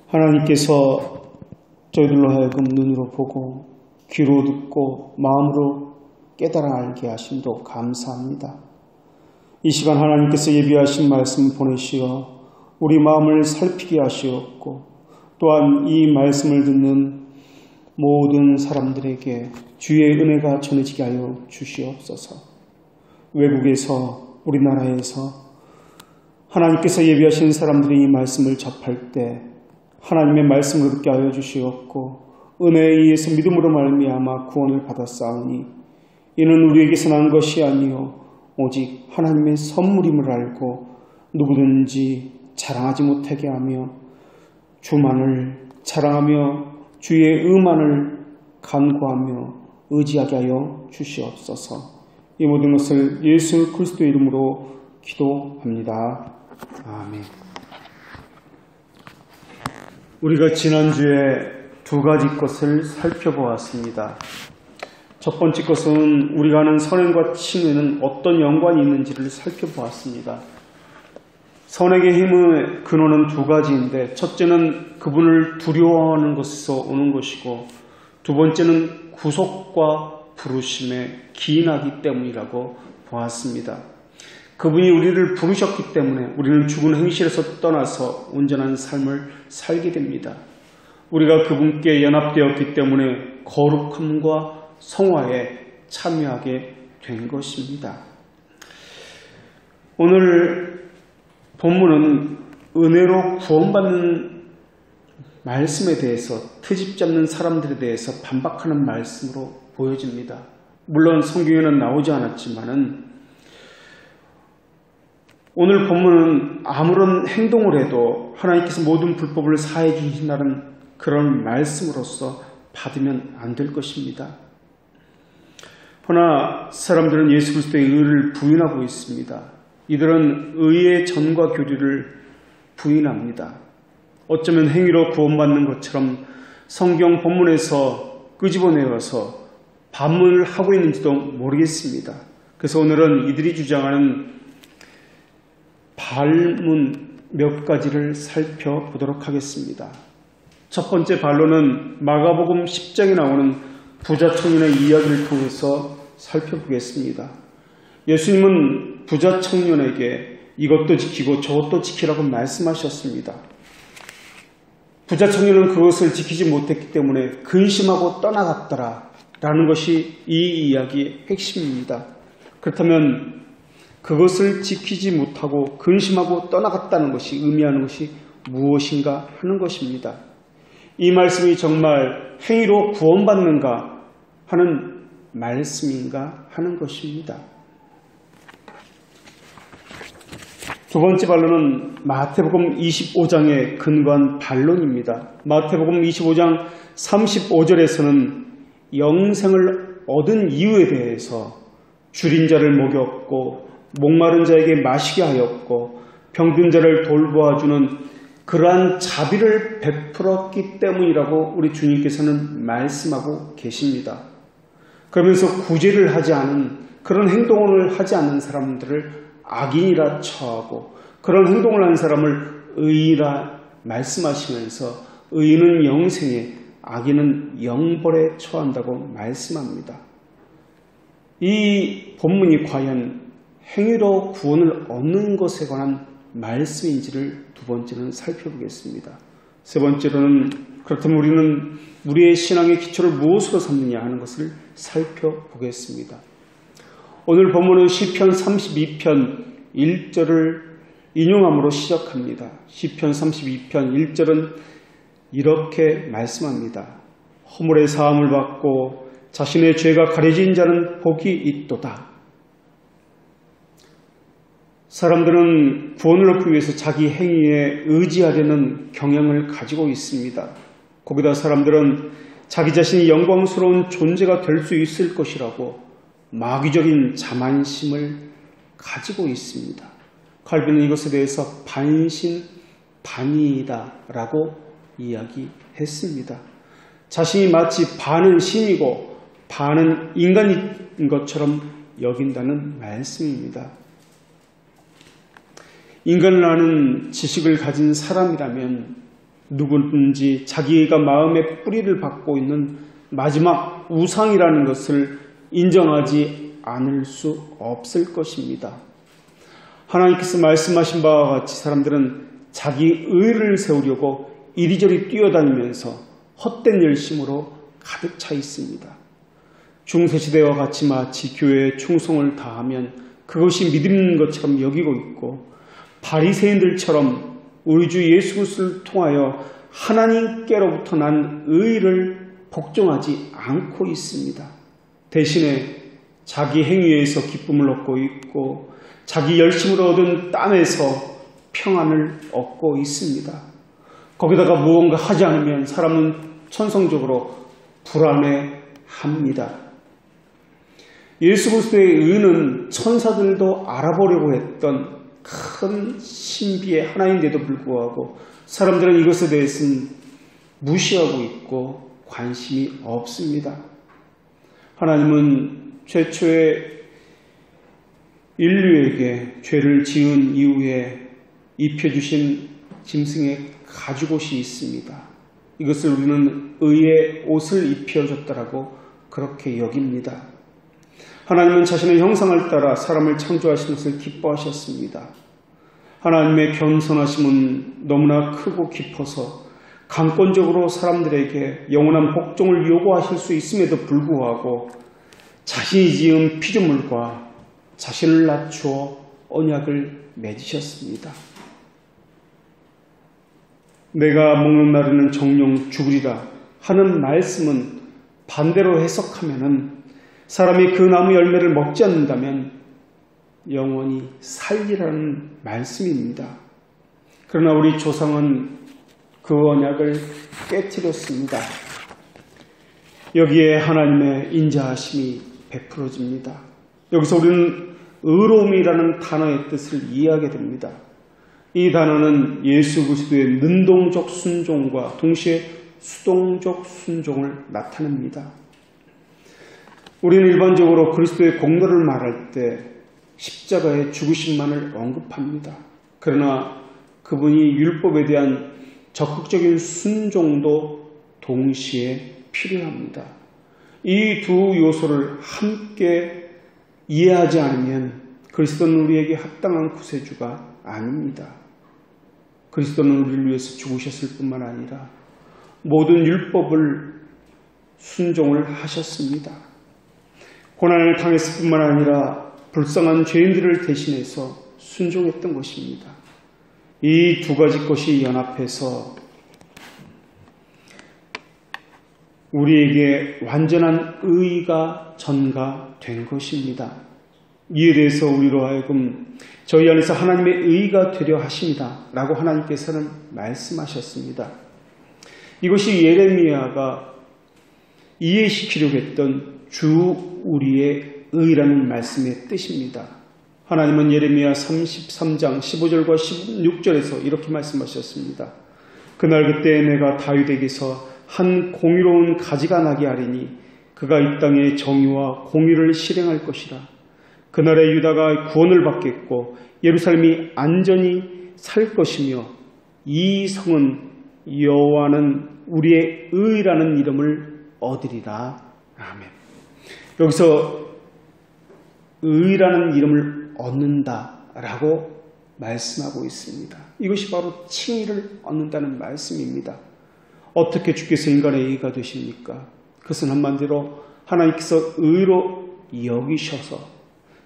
하나님께서 저희들로 하여금 눈으로 보고 귀로 듣고 마음으로 깨달아 알게 하심도 감사합니다. 이 시간 하나님께서 예비하신 말씀 보내시어 우리 마음을 살피게 하시었고 또한 이 말씀을 듣는 모든 사람들에게 주의 은혜가 전해지게 하여 주시옵소서. 외국에서 우리나라에서 하나님께서 예비하신 사람들이 이 말씀을 접할 때 하나님의 말씀을 듣게 하여 주시옵고 은혜에 의해서 믿음으로 말미암아 구원을 받았사오니 이는 우리에게서 난 것이 아니요 오직 하나님의 선물임을 알고 누구든지 자랑하지 못하게 하며 주만을 자랑하며 주의 의만을 간구하며 의지하게 하여 주시옵소서. 이 모든 것을 예수 그리스도의 이름으로 기도합니다. 아멘. 우리가 지난주에 두 가지 것을 살펴보았습니다. 첫 번째 것은 우리가 아는 선행과 칭의는 어떤 연관이 있는지를 살펴보았습니다. 선행의 힘의 근원은 두 가지인데 첫째는 그분을 두려워하는 것에서 오는 것이고 두 번째는 구속과 부르심에 기인하기 때문이라고 보았습니다. 그분이 우리를 부르셨기 때문에 우리는 죽은 행실에서 떠나서 온전한 삶을 살게 됩니다. 우리가 그분께 연합되었기 때문에 거룩함과 성화에 참여하게 된 것입니다. 오늘 본문은 은혜로 구원받는 말씀에 대해서 트집 잡는 사람들에 대해서 반박하는 말씀으로 보여집니다. 물론 성경에는 나오지 않았지만은 오늘 본문은 아무런 행동을 해도 하나님께서 모든 불법을 사해 주신다는 그런 말씀으로서 받으면 안 될 것입니다. 그러나 사람들은 예수 그리스도의 의를 부인하고 있습니다. 이들은 의의 전과 교리를 부인합니다. 어쩌면 행위로 구원받는 것처럼 성경 본문에서 끄집어내어서 반문을 하고 있는지도 모르겠습니다. 그래서 오늘은 이들이 주장하는 반문 몇 가지를 살펴보도록 하겠습니다. 첫 번째 반론은 마가복음 10장에 나오는 부자 청년의 이야기를 통해서 살펴보겠습니다. 예수님은 부자 청년에게 이것도 지키고 저것도 지키라고 말씀하셨습니다. 부자 청년은 그것을 지키지 못했기 때문에 근심하고 떠나갔더라 라는 것이 이 이야기의 핵심입니다. 그렇다면 그것을 지키지 못하고 근심하고 떠나갔다는 것이 의미하는 것이 무엇인가 하는 것입니다. 이 말씀이 정말 행위로 구원받는가 하는 말씀인가 하는 것입니다. 두 번째 반론은 마태복음 25장에 근거한 반론입니다. 마태복음 25장 35절에서는 영생을 얻은 이유에 대해서 줄인 자를 먹였고 목마른 자에게 마시게 하였고 병든 자를 돌보아주는 그러한 자비를 베풀었기 때문이라고 우리 주님께서는 말씀하고 계십니다. 그러면서 구제를 하지 않은 그런 행동을 하지 않는 사람들을 악인이라 처하고 그런 행동을 하는 사람을 의인이라 말씀하시면서 의인은 영생에 악인은 영벌에 처한다고 말씀합니다. 이 본문이 과연 행위로 구원을 얻는 것에 관한 말씀인지를 두 번째는 살펴보겠습니다. 세 번째로는 그렇다면 우리는 우리의 신앙의 기초를 무엇으로 삼느냐 하는 것을 살펴보겠습니다. 오늘 본문은 시편 32편 1절을 인용함으로 시작합니다. 시편 32편 1절은 이렇게 말씀합니다. 허물의 사함을 받고 자신의 죄가 가려진 자는 복이 있도다. 사람들은 구원을 얻기 위해서 자기 행위에 의지하려는 경향을 가지고 있습니다. 거기다 사람들은 자기 자신이 영광스러운 존재가 될 수 있을 것이라고 마귀적인 자만심을 가지고 있습니다. 칼빈은 이것에 대해서 반신반의이다라고 이야기했습니다. 자신이 마치 반은 신이고 반은 인간인 것처럼 여긴다는 말씀입니다. 인간을 아는 지식을 가진 사람이라면 누구든지 자기가 마음의 뿌리를 받고 있는 마지막 우상이라는 것을 인정하지 않을 수 없을 것입니다. 하나님께서 말씀하신 바와 같이 사람들은 자기 의를 세우려고 이리저리 뛰어다니면서 헛된 열심으로 가득 차 있습니다. 중세시대와 같이 마치 교회에 충성을 다하면 그것이 믿는 것처럼 여기고 있고, 바리새인들처럼 우리 주 예수 그리스도를 통하여 하나님께로부터 난 의를 복종하지 않고 있습니다. 대신에 자기 행위에서 기쁨을 얻고 있고 자기 열심으로 얻은 땀에서 평안을 얻고 있습니다. 거기다가 무언가 하지 않으면 사람은 천성적으로 불안해합니다. 예수 그리스도의 의는 천사들도 알아보려고 했던 큰 신비의 하나인데도 불구하고 사람들은 이것에 대해서는 무시하고 있고 관심이 없습니다. 하나님은 최초의 인류에게 죄를 지은 이후에 입혀주신 짐승의 가죽옷이 있습니다. 이것을 우리는 의의 옷을 입혀줬다라고 그렇게 여깁니다. 하나님은 자신의 형상을 따라 사람을 창조하신 것을 기뻐하셨습니다. 하나님의 겸손하심은 너무나 크고 깊어서 강권적으로 사람들에게 영원한 복종을 요구하실 수 있음에도 불구하고 자신이 지은 피조물과 자신을 낮추어 언약을 맺으셨습니다. 내가 먹는 날에는 정령 죽으리라 하는 말씀은 반대로 해석하면은 사람이 그 나무 열매를 먹지 않는다면 영원히 살리라는 말씀입니다. 그러나 우리 조상은 그 언약을 깨뜨렸습니다. 여기에 하나님의 인자하심이 베풀어집니다. 여기서 우리는 의로움이라는 단어의 뜻을 이해하게 됩니다. 이 단어는 예수 그리스도의 능동적 순종과 동시에 수동적 순종을 나타냅니다. 우리는 일반적으로 그리스도의 공로를 말할 때 십자가의 죽으심만을 언급합니다. 그러나 그분이 율법에 대한 적극적인 순종도 동시에 필요합니다. 이 두 요소를 함께 이해하지 않으면 그리스도는 우리에게 합당한 구세주가 아닙니다. 그리스도는 우리를 위해서 죽으셨을 뿐만 아니라 모든 율법을 순종을 하셨습니다. 고난을 당했을 뿐만 아니라 불쌍한 죄인들을 대신해서 순종했던 것입니다. 이 두 가지 것이 연합해서 우리에게 완전한 의가 전가된 것입니다. 이에 대해서 우리로 하여금 저희 안에서 하나님의 의가 되려 하십니다 라고 하나님께서는 말씀하셨습니다. 이것이 예레미야가 이해시키려고 했던 주 우리의 의라는 말씀의 뜻입니다. 하나님은 예레미야 33장 15절과 16절에서 이렇게 말씀하셨습니다. 그날 그때 내가 다윗에게서 한 공의로운 가지가 나게 하리니 그가 이 땅에 정의와 공의를 실행할 것이라. 그날에 유다가 구원을 받겠고 예루살렘이 안전히 살 것이며 이 성은 여호와는 우리의 의라는 이름을 얻으리라. 아멘. 여기서 의라는 이름을 얻는다라고 말씀하고 있습니다. 이것이 바로 칭의를 얻는다는 말씀입니다. 어떻게 주께서 인간의 의가 되십니까? 그것은 한마디로 하나님께서 의로 여기셔서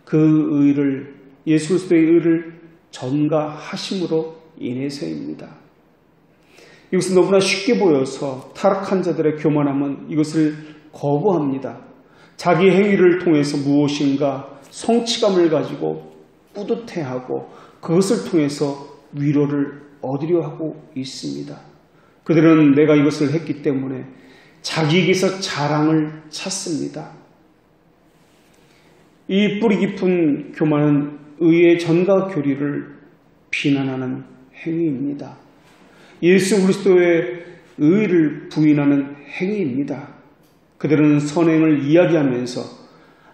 그 의를 예수 그리스도의 의를 전가하심으로 인해서입니다. 이것은 너무나 쉽게 보여서 타락한 자들의 교만함은 이것을 거부합니다. 자기 행위를 통해서 무엇인가 성취감을 가지고 뿌듯해하고 그것을 통해서 위로를 얻으려 하고 있습니다. 그들은 내가 이것을 했기 때문에 자기에게서 자랑을 찾습니다. 이 뿌리 깊은 교만은 의의 전가 교리를 비난하는 행위입니다. 예수 그리스도의 의를 부인하는 행위입니다. 그들은 선행을 이야기하면서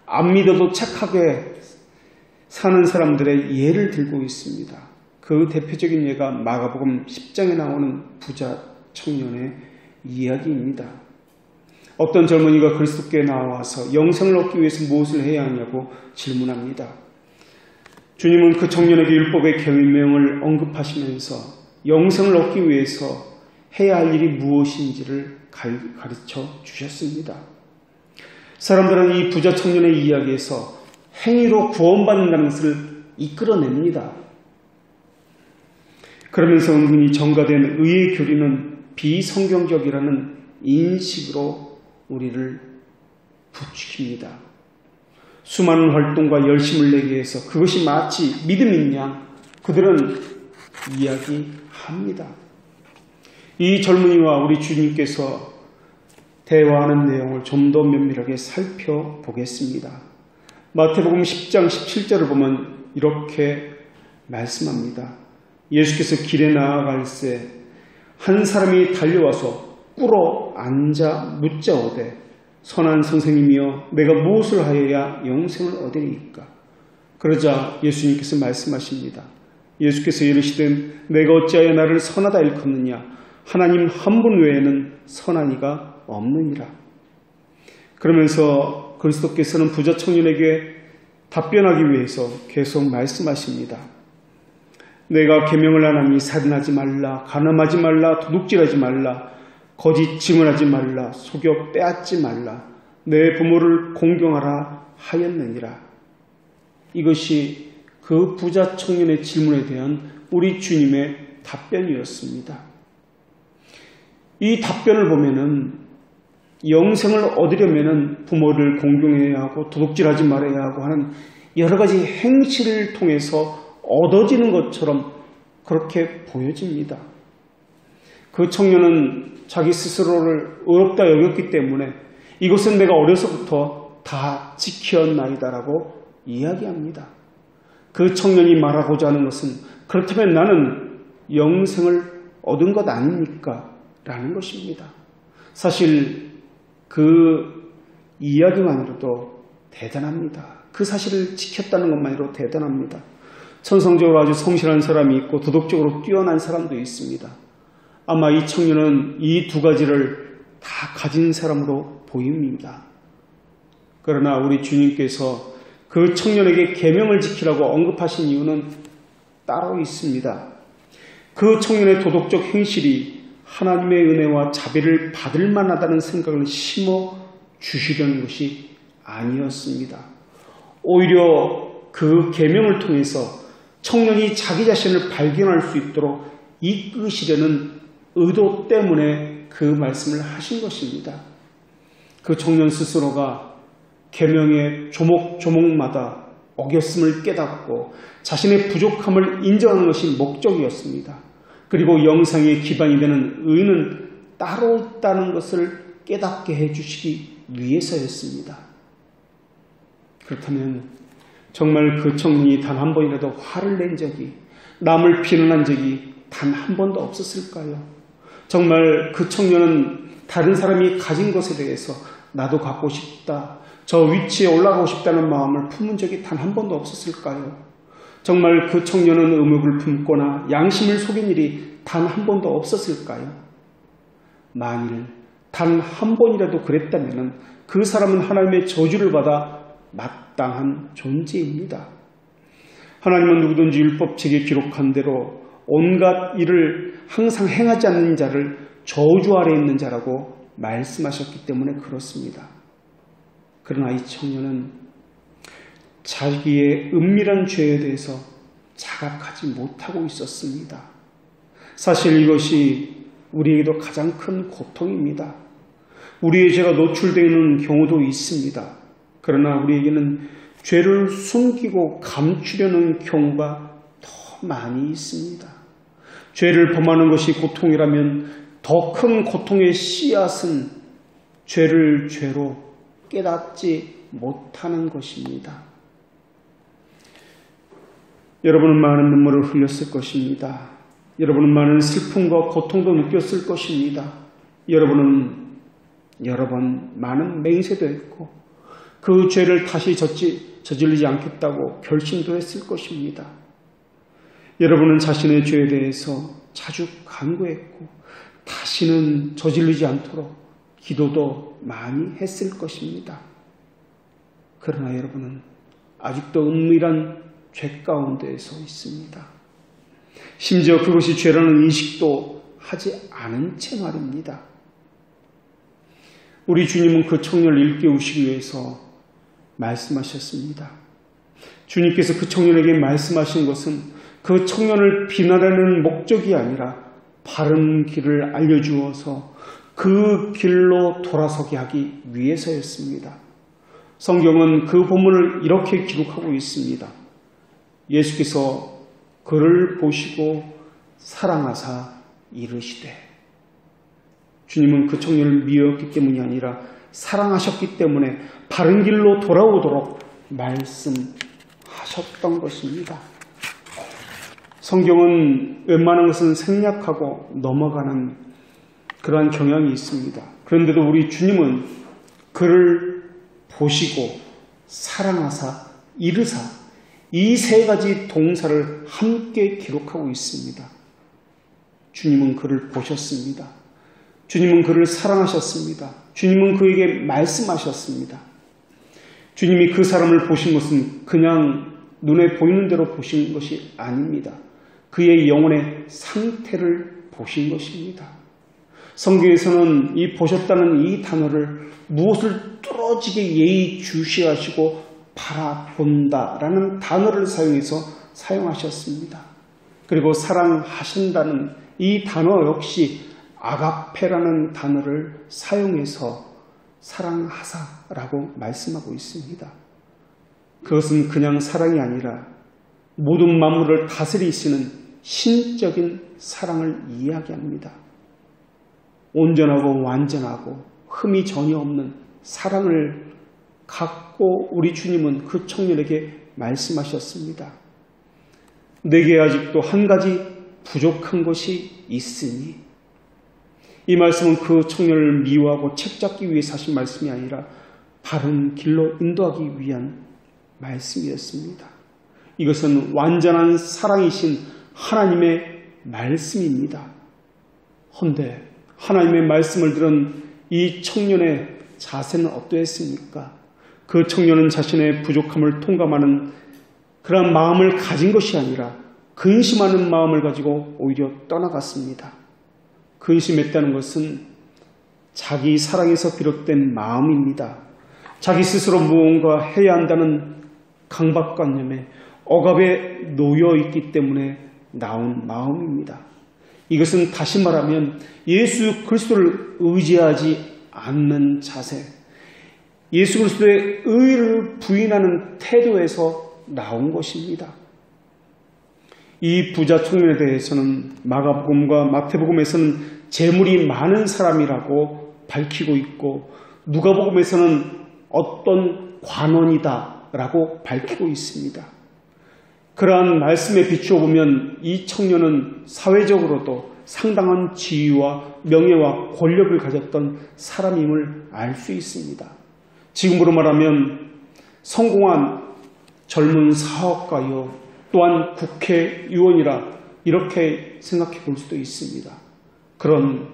안 믿어도 착하게 사는 사람들의 예를 들고 있습니다. 그 대표적인 예가 마가복음 10장에 나오는 부자 청년의 이야기입니다. 어떤 젊은이가 그리스도께 나와서 영생을 얻기 위해서 무엇을 해야 하냐고 질문합니다. 주님은 그 청년에게 율법의 계명을 언급하시면서 영생을 얻기 위해서 해야 할 일이 무엇인지를 가르쳐 주셨습니다. 사람들은 이 부자 청년의 이야기에서 행위로 구원받는다는 것을 이끌어냅니다. 그러면서 은근히 전가된 의의 교리는 비성경적이라는 인식으로 우리를 부추깁니다. 수많은 활동과 열심을 내기 위해서 그것이 마치 믿음인 양 그들은 이야기합니다. 이 젊은이와 우리 주님께서 대화하는 내용을 좀 더 면밀하게 살펴보겠습니다. 마태복음 10장 17절을 보면 이렇게 말씀합니다. 예수께서 길에 나아갈새 한 사람이 달려와서 꿇어 앉아 묻자오되 선한 선생님이여 내가 무엇을 하여야 영생을 얻으리이까? 그러자 예수님께서 말씀하십니다. 예수께서 이르시되 내가 어찌하여 나를 선하다 일컫느냐? 하나님 한 분 외에는 선한 이가 없느니라. 그러면서 그리스도께서는 부자 청년에게 답변하기 위해서 계속 말씀하십니다. 내가 계명을 하나니 살인하지 말라, 간음하지 말라, 도둑질하지 말라, 거짓 증언하지 말라, 속여 빼앗지 말라, 내 부모를 공경하라 하였느니라. 이것이 그 부자 청년의 질문에 대한 우리 주님의 답변이었습니다. 이 답변을 보면은 영생을 얻으려면은 부모를 공경해야 하고 도둑질하지 말아야 하고 하는 여러 가지 행실을 통해서 얻어지는 것처럼 그렇게 보여집니다. 그 청년은 자기 스스로를 의롭다 여겼기 때문에 이것은 내가 어려서부터 다 지켰나이다라고 이야기합니다. 그 청년이 말하고자 하는 것은 그렇다면 나는 영생을 얻은 것 아닙니까? 라는 것입니다. 사실 그 이야기만으로도 대단합니다. 그 사실을 지켰다는 것만으로도 대단합니다. 천성적으로 아주 성실한 사람이 있고 도덕적으로 뛰어난 사람도 있습니다. 아마 이 청년은 이 두 가지를 다 가진 사람으로 보입니다. 그러나 우리 주님께서 그 청년에게 계명을 지키라고 언급하신 이유는 따로 있습니다. 그 청년의 도덕적 행실이 하나님의 은혜와 자비를 받을 만하다는 생각을 심어 주시려는 것이 아니었습니다. 오히려 그 계명을 통해서 청년이 자기 자신을 발견할 수 있도록 이끄시려는 의도 때문에 그 말씀을 하신 것입니다. 그 청년 스스로가 계명의 조목조목마다 어겼음을 깨닫고 자신의 부족함을 인정하는 것이 목적이었습니다. 그리고 영생의 기반이 되는 의는 따로 있다는 것을 깨닫게 해주시기 위해서였습니다. 그렇다면 정말 그 청년이 단 한 번이라도 화를 낸 적이, 남을 비난한 적이 단 한 번도 없었을까요? 정말 그 청년은 다른 사람이 가진 것에 대해서 나도 갖고 싶다, 저 위치에 올라가고 싶다는 마음을 품은 적이 단 한 번도 없었을까요? 정말 그 청년은 의목을 품거나 양심을 속인 일이 단 한 번도 없었을까요? 만일 단 한 번이라도 그랬다면 그 사람은 하나님의 저주를 받아 마땅한 존재입니다. 하나님은 누구든지 율법책에 기록한 대로 온갖 일을 항상 행하지 않는 자를 저주 아래 있는 자라고 말씀하셨기 때문에 그렇습니다. 그러나 이 청년은 자기의 은밀한 죄에 대해서 자각하지 못하고 있었습니다. 사실 이것이 우리에게도 가장 큰 고통입니다. 우리의 죄가 노출되는 경우도 있습니다. 그러나 우리에게는 죄를 숨기고 감추려는 경우가 더 많이 있습니다. 죄를 범하는 것이 고통이라면 더 큰 고통의 씨앗은 죄를 죄로 깨닫지 못하는 것입니다. 여러분은 많은 눈물을 흘렸을 것입니다. 여러분은 많은 슬픔과 고통도 느꼈을 것입니다. 여러분은 여러 번 많은 맹세도 했고 그 죄를 다시 저지르지 않겠다고 결심도 했을 것입니다. 여러분은 자신의 죄에 대해서 자주 간구했고 다시는 저지르지 않도록 기도도 많이 했을 것입니다. 그러나 여러분은 아직도 은밀한 죄 가운데 서 있습니다. 심지어 그것이 죄라는 인식도 하지 않은 채 말입니다. 우리 주님은 그 청년을 일깨우시기 위해서 말씀하셨습니다. 주님께서 그 청년에게 말씀하신 것은 그 청년을 비난하는 목적이 아니라 바른 길을 알려주어서 그 길로 돌아서게 하기 위해서였습니다. 성경은 그 본문을 이렇게 기록하고 있습니다. 예수께서 그를 보시고 사랑하사 이르시되. 주님은 그 청년을 미웠기 때문이 아니라 사랑하셨기 때문에 바른 길로 돌아오도록 말씀하셨던 것입니다. 성경은 웬만한 것은 생략하고 넘어가는 그러한 경향이 있습니다. 그런데도 우리 주님은 그를 보시고 사랑하사 이르사 이 세 가지 동사를 함께 기록하고 있습니다. 주님은 그를 보셨습니다. 주님은 그를 사랑하셨습니다. 주님은 그에게 말씀하셨습니다. 주님이 그 사람을 보신 것은 그냥 눈에 보이는 대로 보신 것이 아닙니다. 그의 영혼의 상태를 보신 것입니다. 성경에서는 이 보셨다는 이 단어를 무엇을 뚫어지게 예의주시하시고 바라본다라는 단어를 사용하셨습니다. 그리고 사랑하신다는 이 단어 역시 아가페라는 단어를 사용해서 사랑하사라고 말씀하고 있습니다. 그것은 그냥 사랑이 아니라 모든 만물을 다스리시는 신적인 사랑을 이야기합니다. 온전하고 완전하고 흠이 전혀 없는 사랑을 갖고 우리 주님은 그 청년에게 말씀하셨습니다. 내게 아직도 한 가지 부족한 것이 있으니. 이 말씀은 그 청년을 미워하고 책잡기 위해서 하신 말씀이 아니라 바른 길로 인도하기 위한 말씀이었습니다. 이것은 완전한 사랑이신 하나님의 말씀입니다. 헌데 하나님의 말씀을 들은 이 청년의 자세는 어떠했습니까? 그 청년은 자신의 부족함을 통감하는 그런 마음을 가진 것이 아니라 근심하는 마음을 가지고 오히려 떠나갔습니다. 근심했다는 것은 자기 사랑에서 비롯된 마음입니다. 자기 스스로 무언가 해야 한다는 강박관념에 억압에 놓여있기 때문에 나온 마음입니다. 이것은 다시 말하면 예수 그리스도를 의지하지 않는 자세, 예수 그리스도의 의를 부인하는 태도에서 나온 것입니다. 이 부자 청년에 대해서는 마가복음과 마태복음에서는 재물이 많은 사람이라고 밝히고 있고 누가복음에서는 어떤 관원이다라고 밝히고 있습니다. 그러한 말씀에 비추어 보면 이 청년은 사회적으로도 상당한 지위와 명예와 권력을 가졌던 사람임을 알 수 있습니다. 지금으로 말하면 성공한 젊은 사업가요, 또한 국회의원이라 이렇게 생각해 볼 수도 있습니다. 그런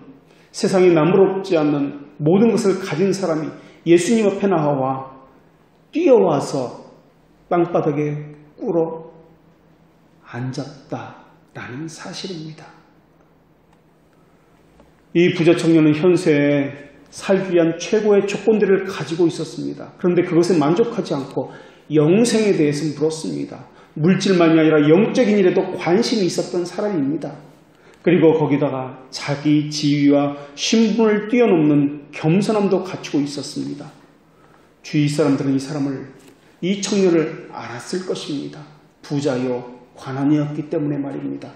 세상이 남부럽지 않는 모든 것을 가진 사람이 예수님 앞에 나와 뛰어와서 땅바닥에 꿇어 앉았다라는 사실입니다. 이 부자 청년은 현세에 살기 위한 최고의 조건들을 가지고 있었습니다. 그런데 그것에 만족하지 않고 영생에 대해서 물었습니다. 물질만이 아니라 영적인 일에도 관심이 있었던 사람입니다. 그리고 거기다가 자기 지위와 신분을 뛰어넘는 겸손함도 갖추고 있었습니다. 주위 사람들은 이 청년을 알았을 것입니다. 부자요 관원이었기 때문에 말입니다.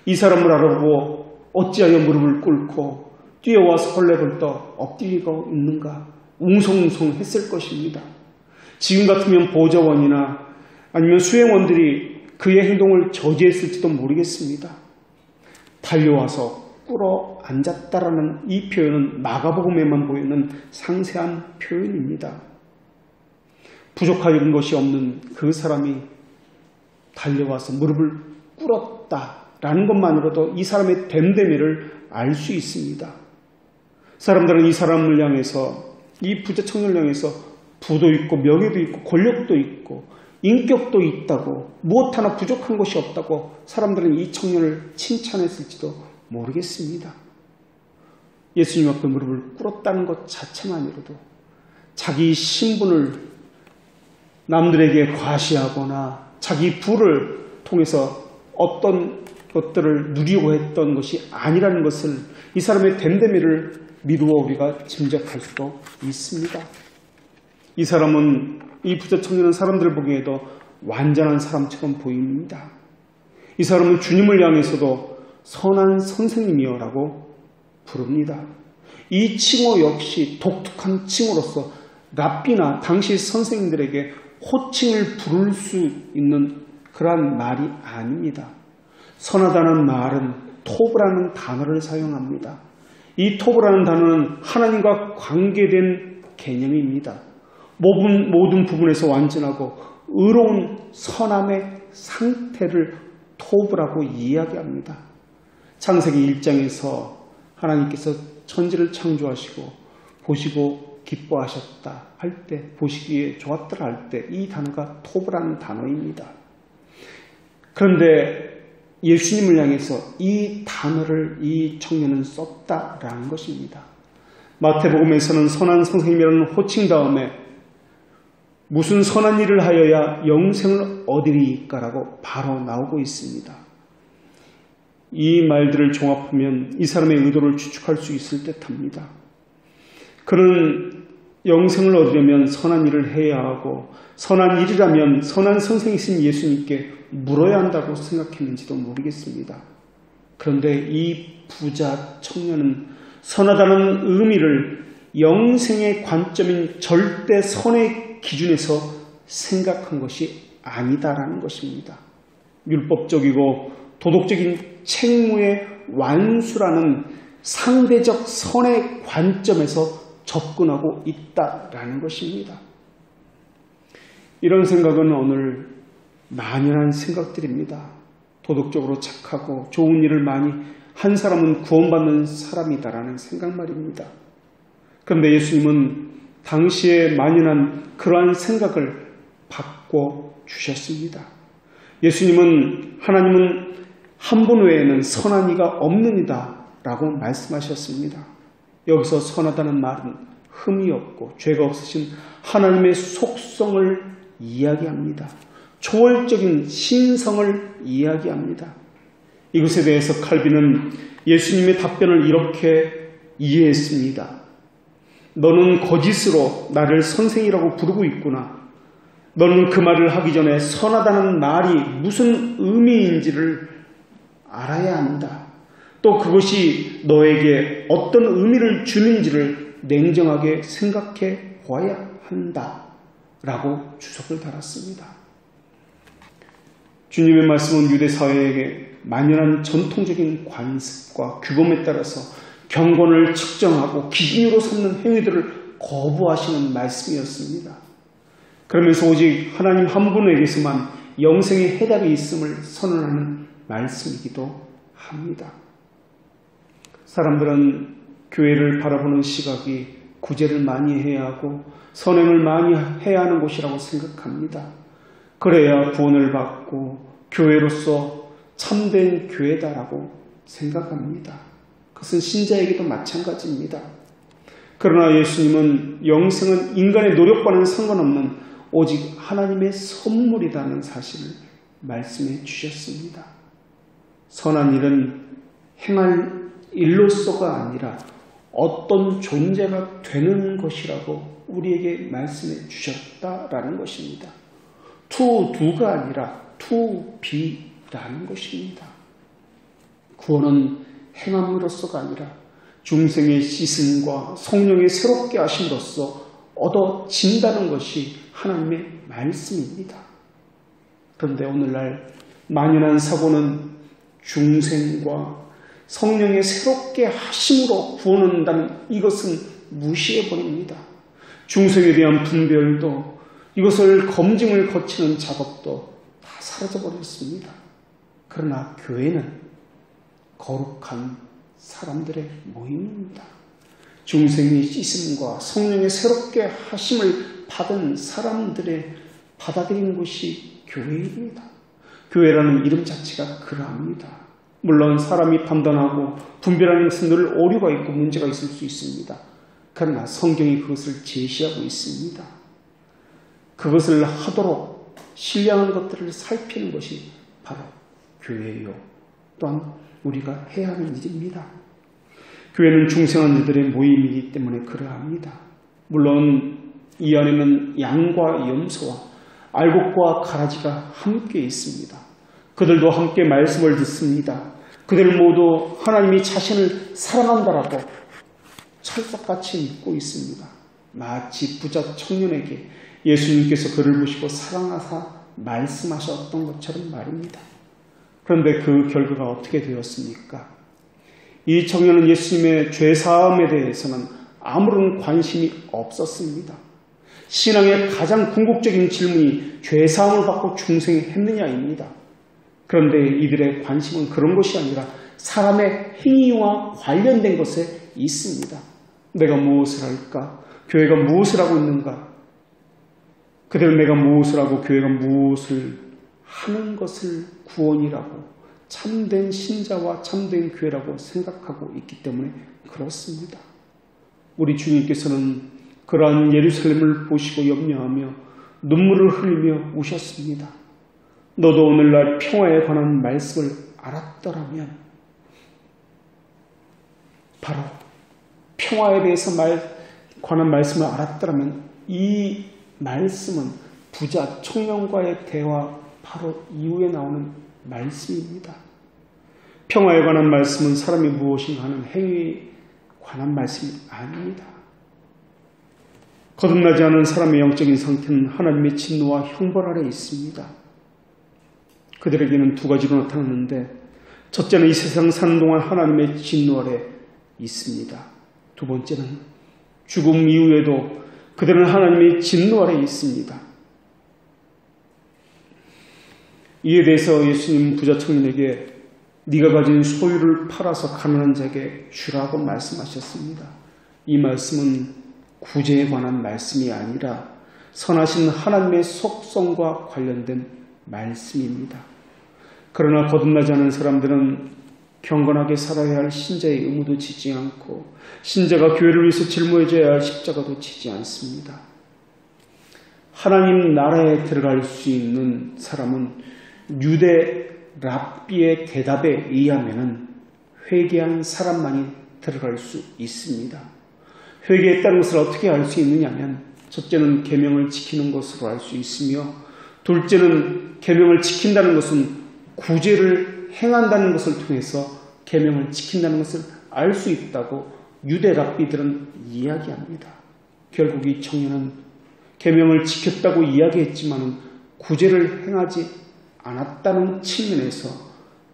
이 사람을 알아보고 어찌하여 무릎을 꿇고 뛰어와서 헐레벌떡 엎드리고 있는가 웅성웅성 했을 것입니다. 지금 같으면 보좌원이나 아니면 수행원들이 그의 행동을 저지했을지도 모르겠습니다. 달려와서 꿇어 앉았다라는 이 표현은 마가복음에만 보이는 상세한 표현입니다. 부족한 것이 없는 그 사람이 달려와서 무릎을 꿇었다 라는 것만으로도 이 사람의 됨됨이를 알 수 있습니다. 사람들은 이 사람을 향해서, 이 부자 청년을 향해서 부도 있고 명예도 있고 권력도 있고 인격도 있다고, 무엇 하나 부족한 것이 없다고 사람들은 이 청년을 칭찬했을지도 모르겠습니다. 예수님 앞에 무릎을 꿇었다는 것 자체만으로도 자기 신분을 남들에게 과시하거나 자기 부를 통해서 어떤 것들을 누리고 했던 것이 아니라는 것을, 이 사람의 됨됨이를 미루어 우리가 짐작할 수도 있습니다. 이 사람은, 이 부자 청년은 사람들 보기에도 완전한 사람처럼 보입니다. 이 사람은 주님을 향해서도 선한 선생님이여라고 부릅니다. 이 칭호 역시 독특한 칭호로서 랍비나 당시 선생님들에게 호칭을 부를 수 있는 그러한 말이 아닙니다. 선하다는 말은 토브라는 단어를 사용합니다. 이 토브라는 단어는 하나님과 관계된 개념입니다. 모든 부분에서 완전하고 의로운 선함의 상태를 토브라고 이야기합니다. 창세기 1장에서 하나님께서 천지를 창조하시고 보시고 기뻐하셨다 할 때, 보시기에 좋았더라 할 때 이 단어가 토브라는 단어입니다. 그런데 예수님을 향해서 이 단어를 이 청년은 썼다라는 것입니다. 마태복음에서는 선한 선생님이라는 호칭 다음에 무슨 선한 일을 하여야 영생을 얻으리까라고 바로 나오고 있습니다. 이 말들을 종합하면 이 사람의 의도를 추측할 수 있을 듯합니다. 그는 영생을 얻으려면 선한 일을 해야 하고, 선한 일이라면 선한 선생이신 예수님께 물어야 한다고 생각했는지도 모르겠습니다. 그런데 이 부자 청년은 선하다는 의미를 영생의 관점인 절대 선의 기준에서 생각한 것이 아니다라는 것입니다. 율법적이고 도덕적인 책무의 완수라는 상대적 선의 관점에서 접근하고 있다라는 것입니다. 이런 생각은 오늘 만연한 생각들입니다. 도덕적으로 착하고 좋은 일을 많이 한 사람은 구원받는 사람이다라는 생각 말입니다. 그런데 예수님은 당시에 만연한 그러한 생각을 바꿔주셨습니다. 예수님은, 하나님은 한 분 외에는 선한 이가 없느니라 라고 말씀하셨습니다. 여기서 선하다는 말은 흠이 없고 죄가 없으신 하나님의 속성을 이야기합니다. 초월적인 신성을 이야기합니다. 이것에 대해서 칼빈은 예수님의 답변을 이렇게 이해했습니다. 너는 거짓으로 나를 선생이라고 부르고 있구나. 너는 그 말을 하기 전에 선하다는 말이 무슨 의미인지를 알아야 한다. 또 그것이 너에게 어떤 의미를 주는지를 냉정하게 생각해 보아야 한다. 라고 주석을 달았습니다. 주님의 말씀은 유대 사회에게 만연한 전통적인 관습과 규범에 따라서 경건을 측정하고 기준으로 삼는 행위들을 거부하시는 말씀이었습니다. 그러면서 오직 하나님 한 분에게서만 영생의 해답이 있음을 선언하는 말씀이기도 합니다. 사람들은 교회를 바라보는 시각이 구제를 많이 해야 하고 선행을 많이 해야 하는 곳이라고 생각합니다. 그래야 구원을 받고 교회로서 참된 교회다라고 생각합니다. 그것은 신자에게도 마찬가지입니다. 그러나 예수님은 영생은 인간의 노력과는 상관없는 오직 하나님의 선물이라는 사실을 말씀해 주셨습니다. 선한 일은 행할 일로서가 아니라 어떤 존재가 되는 것이라고 우리에게 말씀해 주셨다라는 것입니다. to do가 아니라 to be라는 것입니다. 구원은 행함으로서가 아니라 중생의 씻음과 성령의 새롭게 하심으로써 얻어진다는 것이 하나님의 말씀입니다. 그런데 오늘날 만연한 사고는 중생과 성령의 새롭게 하심으로 구원한다는 이것은 무시해버립니다. 중생에 대한 분별도, 이것을 검증을 거치는 작업도 다 사라져버렸습니다. 그러나 교회는 거룩한 사람들의 모임입니다. 중생의 씻음과 성령의 새롭게 하심을 받은 사람들의 받아들인 곳이 교회입니다. 교회라는 이름 자체가 그러합니다. 물론 사람이 판단하고 분별하는 것은 늘 오류가 있고 문제가 있을 수 있습니다. 그러나 성경이 그것을 제시하고 있습니다. 그것을 하도록 신령한 것들을 살피는 것이 바로 교회요. 또한 우리가 해야 하는 일입니다. 교회는 중생한 이들의 모임이기 때문에 그러합니다. 물론 이 안에는 양과 염소와 알곡과 가라지가 함께 있습니다. 그들도 함께 말씀을 듣습니다. 그들 모두 하나님이 자신을 사랑한다라고 철석같이 믿고 있습니다. 마치 부자 청년에게 예수님께서 그를 보시고 사랑하사 말씀하셨던 것처럼 말입니다. 그런데 그 결과가 어떻게 되었습니까? 이 청년은 예수님의 죄사함에 대해서는 아무런 관심이 없었습니다. 신앙의 가장 궁극적인 질문이 죄사함을 받고 중생했느냐입니다. 그런데 이들의 관심은 그런 것이 아니라 사람의 행위와 관련된 것에 있습니다. 내가 무엇을 할까? 교회가 무엇을 하고 있는가? 그들은 내가 무엇을 하고 교회가 무엇을 하는 것을 구원이라고 참된 신자와 참된 교회라고 생각하고 있기 때문에 그렇습니다. 우리 주님께서는 그러한 예루살렘을 보시고 염려하며 눈물을 흘리며 우셨습니다. 너도 오늘날 평화에 관한 말씀을 알았더라면, 바로 평화에 대해서 관한 말씀을 알았더라면 이 말씀은 부자 청년과의 대화 바로 이후에 나오는 말씀입니다. 평화에 관한 말씀은 사람이 무엇인가 하는 행위에 관한 말씀이 아닙니다. 거듭나지 않은 사람의 영적인 상태는 하나님의 진노와 형벌 아래 있습니다. 그들에게는 두 가지로 나타났는데, 첫째는 이 세상 사는 동안 하나님의 진노 아래 있습니다. 두 번째는 죽음 이후에도 그들은 하나님의 진노 아래 있습니다. 이에 대해서 예수님 부자 청년에게 네가 가진 소유를 팔아서 가난한 자에게 주라고 말씀하셨습니다. 이 말씀은 구제에 관한 말씀이 아니라 선하신 하나님의 속성과 관련된 말씀입니다. 그러나 거듭나지 않은 사람들은 경건하게 살아야 할 신자의 의무도 지지 않고 신자가 교회를 위해서 짊어져야 할 십자가도 지지 않습니다. 하나님 나라에 들어갈 수 있는 사람은 유대 랍비의 대답에 의하면 회개한 사람만이 들어갈 수 있습니다. 회개했다는 것을 어떻게 알 수 있느냐면, 첫째는 계명을 지키는 것으로 알 수 있으며, 둘째는 계명을 지킨다는 것은 구제를 행한다는 것을 통해서 계명을 지킨다는 것을 알 수 있다고 유대 랍비들은 이야기합니다. 결국 이 청년은 계명을 지켰다고 이야기했지만 구제를 행하지 않았다는 측면에서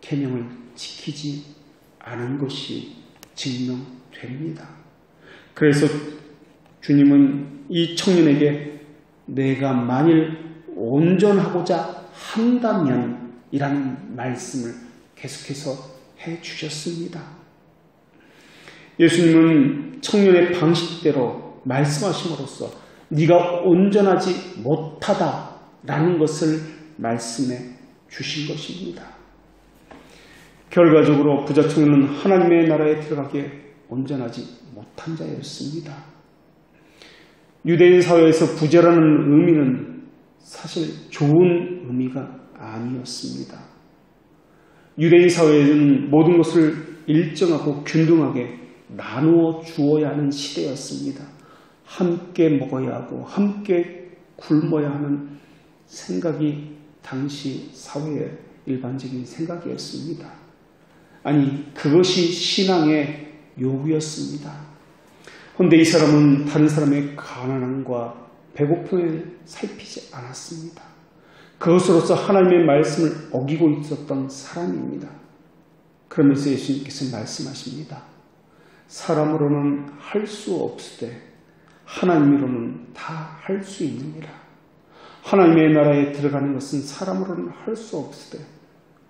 계명을 지키지 않은 것이 증명됩니다. 그래서 주님은 이 청년에게 내가 만일 온전하고자 한다면 이라는 말씀을 계속해서 해주셨습니다. 예수님은 청년의 방식대로 말씀하심으로써 네가 온전하지 못하다라는 것을 말씀해 주신 것입니다. 결과적으로 부자 청년은 하나님의 나라에 들어가기에 온전하지 못한 자였습니다. 유대인 사회에서 부자라는 의미는 사실 좋은 의미가 아니었습니다. 유대인 사회는 모든 것을 일정하고 균등하게 나누어 주어야 하는 시대였습니다. 함께 먹어야 하고 함께 굶어야 하는 생각이 당시 사회의 일반적인 생각이었습니다. 아니, 그것이 신앙의 요구였습니다. 그런데 이 사람은 다른 사람의 가난함과 배고픔을 살피지 않았습니다. 그것으로서 하나님의 말씀을 어기고 있었던 사람입니다. 그러면서 예수님께서 말씀하십니다. 사람으로는 할 수 없으되 하나님으로는 다 할 수 있느니라. 하나님의 나라에 들어가는 것은 사람으로는 할 수 없으되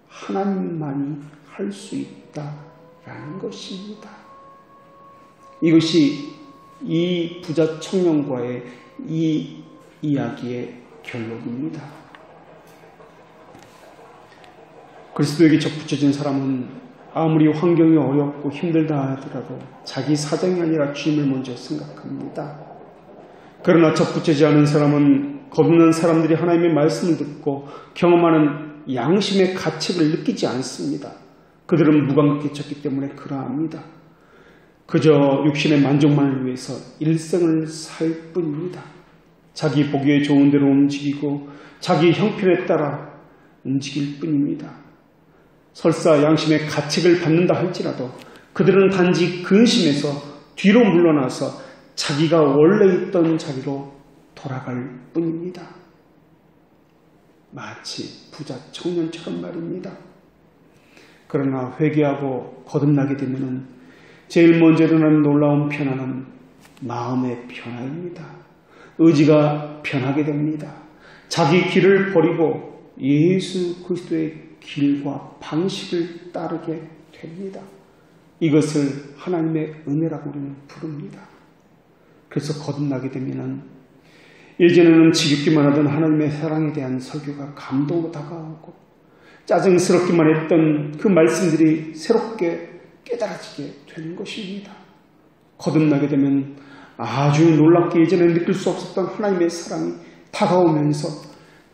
하나님만이 할 수 있다 라는 것입니다. 이것이 이 부자 청년과의 이 이야기의 결론입니다. 그리스도에게 접붙여진 사람은 아무리 환경이 어렵고 힘들다 하더라도 자기 사정이 아니라 주님을 먼저 생각합니다. 그러나 접붙이지 않은 사람은 거듭난 사람들이 하나님의 말씀을 듣고 경험하는 양심의 가책을 느끼지 않습니다. 그들은 무감각에 쳤기 때문에 그러합니다. 그저 육신의 만족만을 위해서 일생을 살 뿐입니다. 자기 보기에 좋은 대로 움직이고 자기 형편에 따라 움직일 뿐입니다. 설사 양심의 가책을 받는다 할지라도 그들은 단지 근심해서 뒤로 물러나서 자기가 원래 있던 자리로 돌아갈 뿐입니다. 마치 부자 청년처럼 말입니다. 그러나 회개하고 거듭나게 되면 제일 먼저 일어나는 놀라운 변화는 마음의 변화입니다. 의지가 변하게 됩니다. 자기 길을 버리고 예수 그리스도의 길과 방식을 따르게 됩니다. 이것을 하나님의 은혜라고 우리는 부릅니다. 그래서 거듭나게 되면 예전에는 지겹기만 하던 하나님의 사랑에 대한 설교가 감동으로 다가오고 짜증스럽기만 했던 그 말씀들이 새롭게 깨달아지게 되는 것입니다. 거듭나게 되면 아주 놀랍게 예전에 느낄 수 없었던 하나님의 사랑이 다가오면서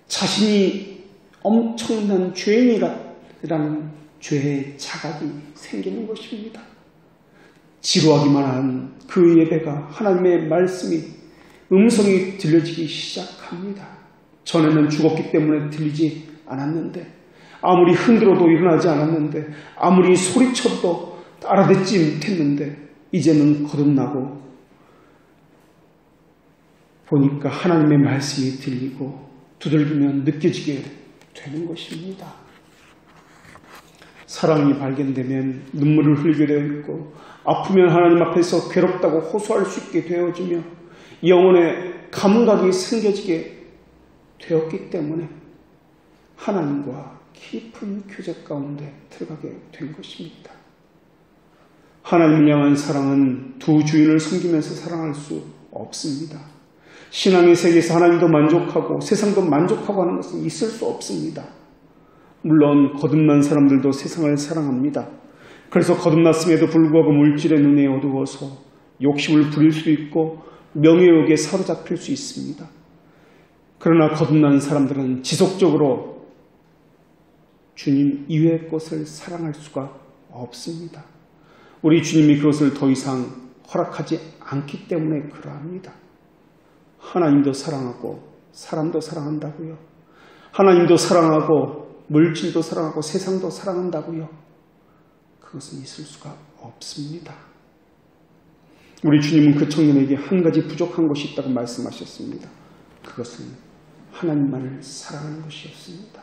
자신이 엄청난 죄인이라는 죄의 자각이 생기는 것입니다. 지루하기만 한 그 예배가 하나님의 말씀이 음성이 들려지기 시작합니다. 전에는 죽었기 때문에 들리지 않았는데 아무리 흔들어도 일어나지 않았는데 아무리 소리쳐도 알아듣지 못했는데 이제는 거듭나고 보니까 하나님의 말씀이 들리고 두들기면 느껴지게 되는 것입니다. 사랑이 발견되면 눈물을 흘리게 되어 있고 아프면 하나님 앞에서 괴롭다고 호소할 수 있게 되어지며 영혼의 감각이 생겨지게 되었기 때문에 하나님과 깊은 교제 가운데 들어가게 된 것입니다. 하나님을 향한 사랑은 두 주인을 섬기면서 사랑할 수 없습니다. 신앙의 세계에서 하나님도 만족하고 세상도 만족하고 하는 것은 있을 수 없습니다. 물론 거듭난 사람들도 세상을 사랑합니다. 그래서 거듭났음에도 불구하고 물질의 눈에 어두워서 욕심을 부릴 수도 있고 명예욕에 사로잡힐 수 있습니다. 그러나 거듭난 사람들은 지속적으로 주님 이외의 것을 사랑할 수가 없습니다. 우리 주님이 그것을 더 이상 허락하지 않기 때문에 그러합니다. 하나님도 사랑하고 사람도 사랑한다고요. 하나님도 사랑하고 물질도 사랑하고 세상도 사랑한다고요. 그것은 있을 수가 없습니다. 우리 주님은 그 청년에게 한 가지 부족한 것이 있다고 말씀하셨습니다. 그것은 하나님만을 사랑하는 것이었습니다.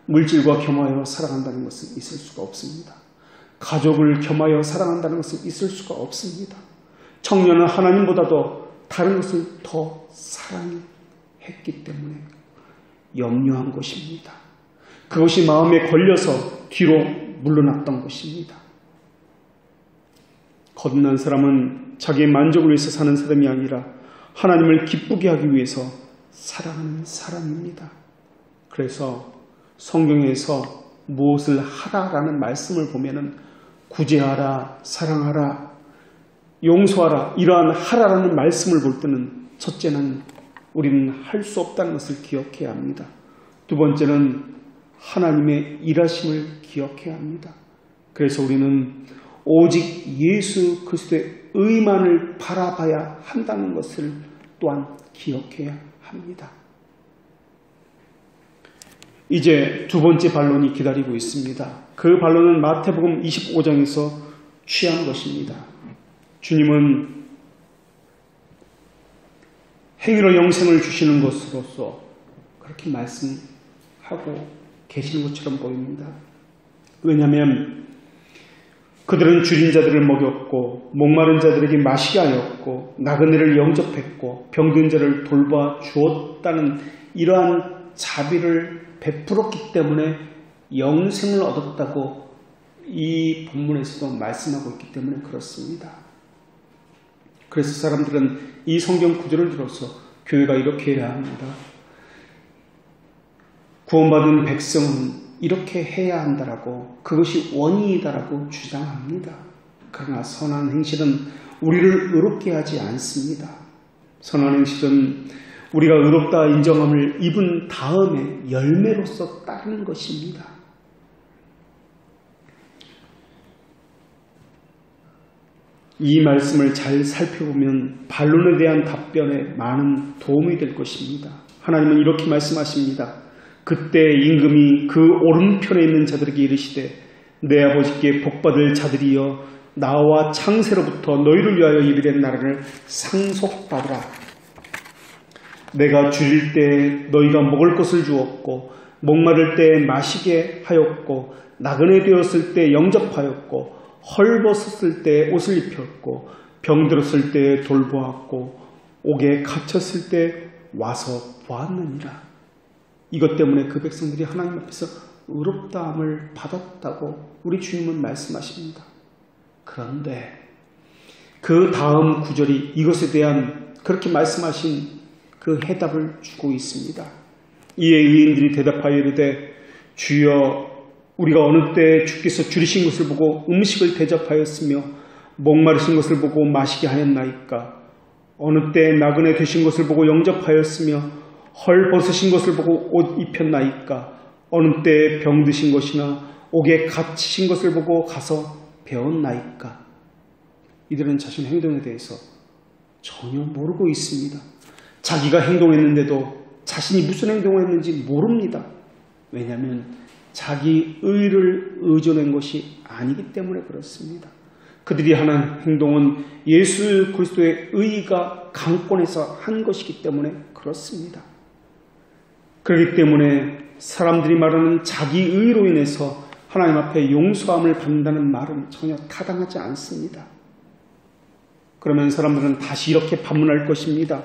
물질과 겸하여 사랑한다는 것은 있을 수가 없습니다. 가족을 겸하여 사랑한다는 것은 있을 수가 없습니다. 청년은 하나님보다도 다른 것을 더 사랑했기 때문에 염려한 것입니다. 그것이 마음에 걸려서 뒤로 물러났던 것입니다. 거듭난 사람은 자기의 만족을 위해서 사는 사람이 아니라 하나님을 기쁘게 하기 위해서 살아가는 사람입니다. 그래서 성경에서 무엇을 하라라는 말씀을 보면은 구제하라, 사랑하라, 용서하라 이러한 하라라는 말씀을 볼 때는 첫째는 우리는 할 수 없다는 것을 기억해야 합니다. 두 번째는 하나님의 일하심을 기억해야 합니다. 그래서 우리는 오직 예수 그리스도의 의만을 바라봐야 한다는 것을 또한 기억해야 합니다. 이제 두 번째 반론이 기다리고 있습니다. 그 반론은 마태복음 25장에서 취한 것입니다. 주님은 행위로 영생을 주시는 것으로서 그렇게 말씀하고 계시는 것처럼 보입니다. 왜냐하면 그들은 줄인 자들을 먹였고 목마른 자들에게 마시게 하였고 나그네를 영접했고 병든 자를 돌봐 주었다는 이러한 자비를 베풀었기 때문에 영생을 얻었다고 이 본문에서도 말씀하고 있기 때문에 그렇습니다. 그래서 사람들은 이 성경 구절을 들어서 교회가 이렇게 해야 합니다. 구원받은 백성은 이렇게 해야 한다라고, 그것이 원인이다라고 주장합니다. 그러나 선한 행실은 우리를 의롭게 하지 않습니다. 선한 행실은 우리가 의롭다 인정함을 입은 다음에 열매로서 따르는 것입니다. 이 말씀을 잘 살펴보면 반론에 대한 답변에 많은 도움이 될 것입니다. 하나님은 이렇게 말씀하십니다. 그때 임금이 그 오른편에 있는 자들에게 이르시되 내 아버지께 복받을 자들이여 나와 창세로부터 너희를 위하여 예비된 나라를 상속받으라. 내가 줄일 때 너희가 먹을 것을 주었고 목마를 때 마시게 하였고 나그네 되었을 때 영접하였고 헐벗었을 때 옷을 입혔고 병들었을 때 돌보았고 옥에 갇혔을 때 와서 보았느니라. 이것 때문에 그 백성들이 하나님 앞에서 의롭다함을 받았다고 우리 주님은 말씀하십니다. 그런데 그 다음 구절이 이것에 대한 그렇게 말씀하신 그 해답을 주고 있습니다. 이에 의인들이 대답하여 이르되 주여 우리가 어느 때 주께서 줄이신 것을 보고 음식을 대접하였으며 목마르신 것을 보고 마시게 하였나이까? 어느 때 나그네 되신 것을 보고 영접하였으며 헐 벗으신 것을 보고 옷 입혔나이까? 어느 때 병드신 것이나 옥에 갇히신 것을 보고 가서 배웠나이까? 이들은 자신의 행동에 대해서 전혀 모르고 있습니다. 자기가 행동했는데도 자신이 무슨 행동을 했는지 모릅니다. 왜냐하면 자기 의를 의존한 것이 아니기 때문에 그렇습니다. 그들이 하는 행동은 예수 그리스도의 의가 강권해서 한 것이기 때문에 그렇습니다. 그렇기 때문에 사람들이 말하는 자기 의로 인해서 하나님 앞에 용서함을 받는다는 말은 전혀 타당하지 않습니다. 그러면 사람들은 다시 이렇게 반문할 것입니다.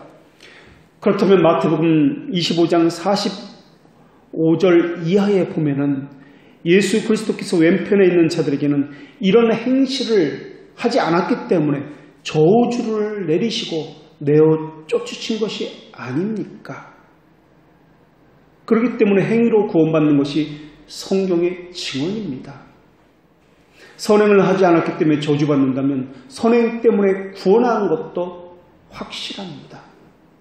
그렇다면 마태복음 25장 45절 이하에 보면은 예수 그리스도께서 왼편에 있는 자들에게는 이런 행실을 하지 않았기 때문에 저주를 내리시고 내어 쫓으신 것이 아닙니까? 그렇기 때문에 행위로 구원받는 것이 성경의 증언입니다. 선행을 하지 않았기 때문에 저주받는다면 선행 때문에 구원한 것도 확실합니다.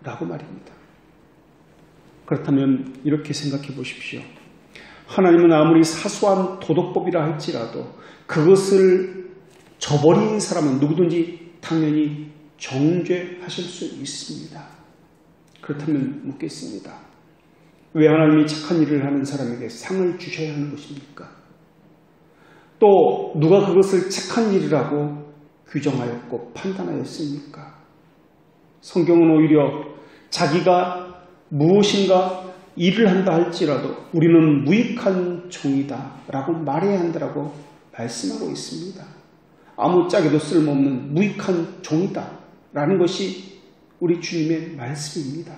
라고 말입니다. 그렇다면 이렇게 생각해 보십시오. 하나님은 아무리 사소한 도덕법이라 할지라도 그것을 저버린 사람은 누구든지 당연히 정죄하실 수 있습니다. 그렇다면 묻겠습니다. 왜 하나님이 착한 일을 하는 사람에게 상을 주셔야 하는 것입니까? 또 누가 그것을 착한 일이라고 규정하였고 판단하였습니까? 성경은 오히려 자기가 무엇인가 일을 한다 할지라도 우리는 무익한 종이다 라고 말해야 한다라고 말씀하고 있습니다. 아무짝에도 쓸모없는 무익한 종이다 라는 것이 우리 주님의 말씀입니다.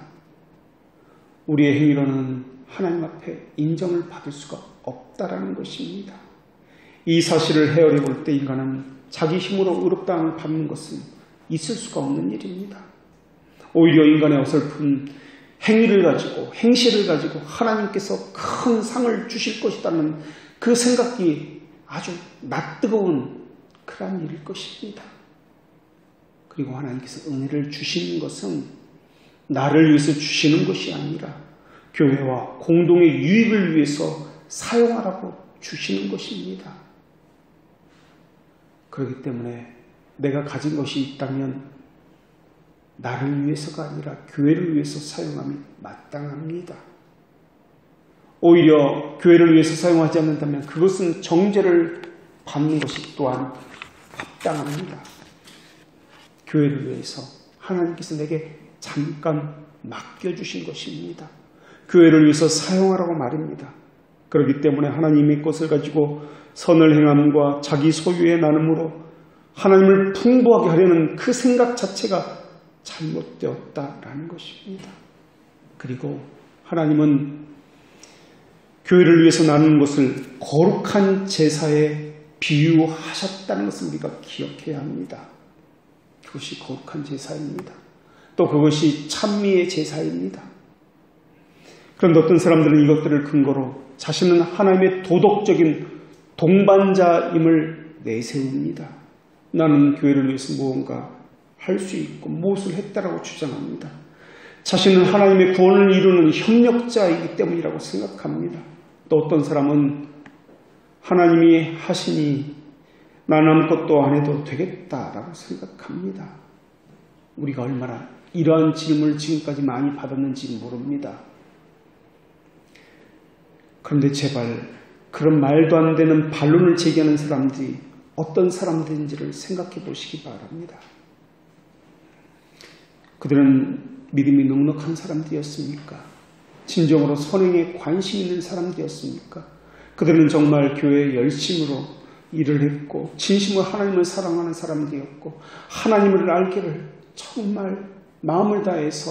우리의 행위로는 하나님 앞에 인정을 받을 수가 없다라는 것입니다. 이 사실을 헤아려 볼 때 인간은 자기 힘으로 의롭다함을 받는 것은 있을 수가 없는 일입니다. 오히려 인간의 어설픈 행위를 가지고 행실을 가지고 하나님께서 큰 상을 주실 것이라는 그 생각이 아주 낯뜨거운 그런 일일 것입니다. 그리고 하나님께서 은혜를 주시는 것은 나를 위해서 주시는 것이 아니라 교회와 공동의 유익을 위해서 사용하라고 주시는 것입니다. 그렇기 때문에 내가 가진 것이 있다면 나를 위해서가 아니라 교회를 위해서 사용함이 마땅합니다. 오히려 교회를 위해서 사용하지 않는다면 그것은 정죄를 받는 것이 또한 합당합니다. 교회를 위해서 하나님께서 내게 잠깐 맡겨주신 것입니다. 교회를 위해서 사용하라고 말입니다. 그렇기 때문에 하나님의 것을 가지고 선을 행함과 자기 소유의 나눔으로 하나님을 풍부하게 하려는 그 생각 자체가 잘못되었다라는 것입니다. 그리고 하나님은 교회를 위해서 나누는 것을 거룩한 제사에 비유하셨다는 것을 우리가 기억해야 합니다. 그것이 거룩한 제사입니다. 또 그것이 찬미의 제사입니다. 그런데 어떤 사람들은 이것들을 근거로 자신은 하나님의 도덕적인 동반자임을 내세웁니다. 나는 교회를 위해서 무언가 할 수 있고 무엇을 했다라고 주장합니다. 자신은 하나님의 구원을 이루는 협력자이기 때문이라고 생각합니다. 또 어떤 사람은 하나님이 하시니 나는 아무것도 안 해도 되겠다라고 생각합니다. 우리가 얼마나 이러한 질문을 지금까지 많이 받았는지 모릅니다. 그런데 제발 그런 말도 안 되는 반론을 제기하는 사람들이 어떤 사람들인지를 생각해 보시기 바랍니다. 그들은 믿음이 넉넉한 사람들이었습니까? 진정으로 선행에 관심 있는 사람들이었습니까? 그들은 정말 교회에 열심으로 일을 했고 진심으로 하나님을 사랑하는 사람들이었고 하나님을 알기를 정말 마음을 다해서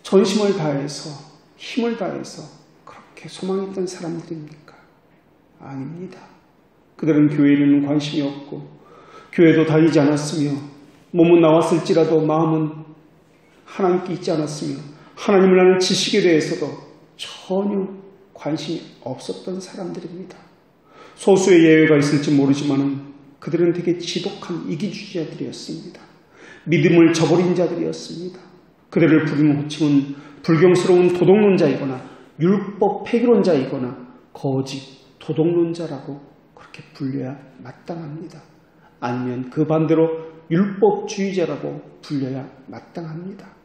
전심을 다해서 힘을 다해서 그렇게 소망했던 사람들입니까? 아닙니다. 그들은 교회에는 관심이 없고 교회도 다니지 않았으며 몸은 나왔을지라도 마음은 하나님께 있지 않았으며 하나님을 아는 지식에 대해서도 전혀 관심이 없었던 사람들입니다. 소수의 예외가 있을지 모르지만 그들은 되게 지독한 이기주의자들이었습니다. 믿음을 저버린 자들이었습니다. 그들을 부르는 호칭은 불경스러운 도덕론자이거나 율법 폐기론자이거나 거짓 도덕론자라고 그렇게 불려야 마땅합니다. 아니면 그 반대로 율법주의자라고 불려야 마땅합니다.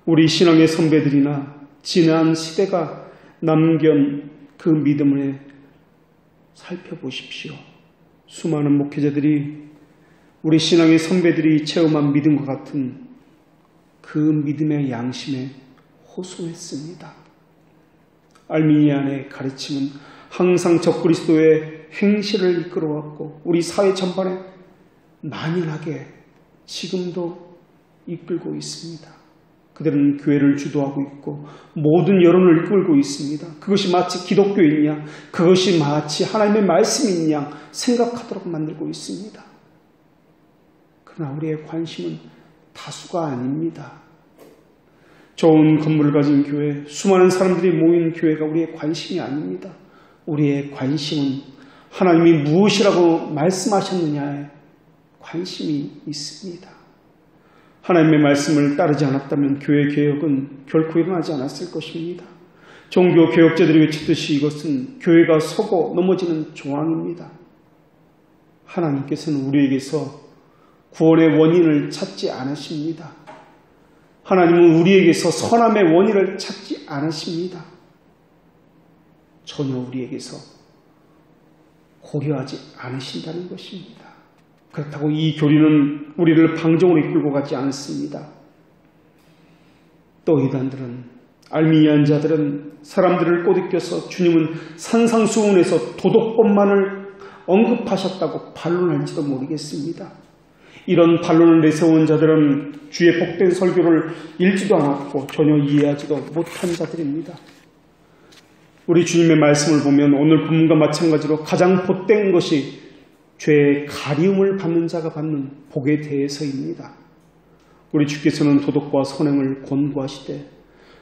우리 신앙의 선배들이나 지난 시대가 남긴 그 믿음을 살펴보십시오. 수많은 목회자들이 우리 신앙의 선배들이 체험한 믿음과 같은 그 믿음의 양심에 호소했습니다. 알미니안의 가르침은 항상 적그리스도의 행실을 이끌어왔고 우리 사회 전반에 만연하게 지금도 이끌고 있습니다. 그들은 교회를 주도하고 있고 모든 여론을 이끌고 있습니다. 그것이 마치 기독교인 양, 그것이 마치 하나님의 말씀인 양 생각하도록 만들고 있습니다. 그러나 우리의 관심은 다수가 아닙니다. 좋은 건물을 가진 교회, 수많은 사람들이 모인 교회가 우리의 관심이 아닙니다. 우리의 관심은 하나님이 무엇이라고 말씀하셨느냐에 관심이 있습니다. 하나님의 말씀을 따르지 않았다면 교회 개혁은 결코 일어나지 않았을 것입니다. 종교 개혁자들이 외쳤듯이 이것은 교회가 서고 넘어지는 조항입니다. 하나님께서는 우리에게서 구원의 원인을 찾지 않으십니다. 하나님은 우리에게서 선함의 원인을 찾지 않으십니다. 전혀 우리에게서 고려하지 않으신다는 것입니다. 그렇다고 이 교리는 우리를 방종으로 이끌고 가지 않습니다. 또 이단들은, 알미니안 자들은 사람들을 꼬드겨서 주님은 산상수훈에서 도덕법만을 언급하셨다고 반론할지도 모르겠습니다. 이런 반론을 내세운 자들은 주의 복된 설교를 읽지도 않았고 전혀 이해하지도 못한 자들입니다. 우리 주님의 말씀을 보면 오늘 본문과 마찬가지로 가장 복된 것이 죄의 가리움을 받는 자가 받는 복에 대해서입니다. 우리 주께서는 도덕과 선행을 권고하시되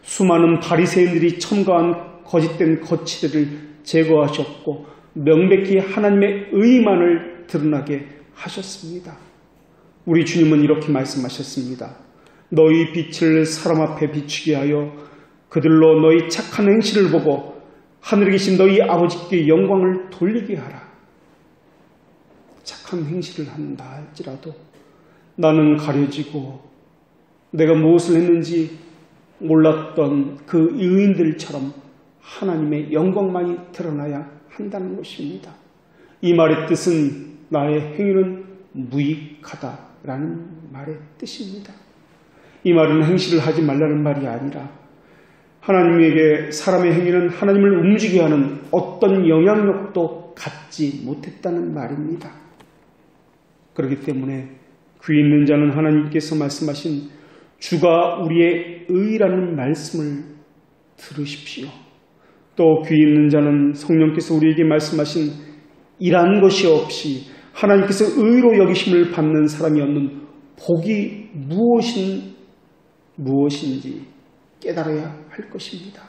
수많은 바리새인들이 첨가한 거짓된 거치들을 제거하셨고 명백히 하나님의 의만을 드러나게 하셨습니다. 우리 주님은 이렇게 말씀하셨습니다. 너희 빛을 사람 앞에 비추게 하여 그들로 너희 착한 행실을 보고 하늘에 계신 너희 아버지께 영광을 돌리게 하라. 착한 행실을 한다 할지라도 나는 가려지고 내가 무엇을 했는지 몰랐던 그 의인들처럼 하나님의 영광만이 드러나야 한다는 것입니다. 이 말의 뜻은 나의 행위는 무익하다라는 말의 뜻입니다. 이 말은 행실을 하지 말라는 말이 아니라 하나님에게 사람의 행위는 하나님을 움직이게 하는 어떤 영향력도 갖지 못했다는 말입니다. 그렇기 때문에 귀 있는 자는 하나님께서 말씀하신 주가 우리의 의라는 말씀을 들으십시오. 또 귀 있는 자는 성령께서 우리에게 말씀하신 일한 것이 없이 하나님께서 의로 여기심을 받는 사람이 얻는 복이 무엇인지 깨달아야 할 것입니다.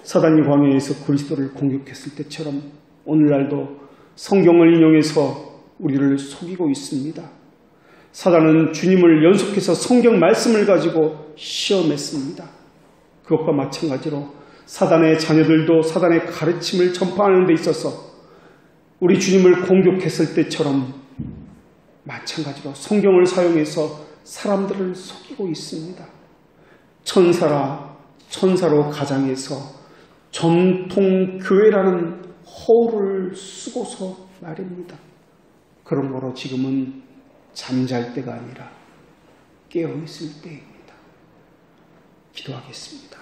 사단이 광야에서 그리스도를 공격했을 때처럼 오늘날도 성경을 인용해서 우리를 속이고 있습니다. 사단은 주님을 연속해서 성경 말씀을 가지고 시험했습니다. 그것과 마찬가지로 사단의 자녀들도 사단의 가르침을 전파하는 데 있어서 우리 주님을 공격했을 때처럼 마찬가지로 성경을 사용해서 사람들을 속이고 있습니다. 천사로 가장해서 전통 교회라는 허울을 쓰고서 말입니다. 그러므로 지금은 잠잘 때가 아니라 깨어있을 때입니다. 기도하겠습니다.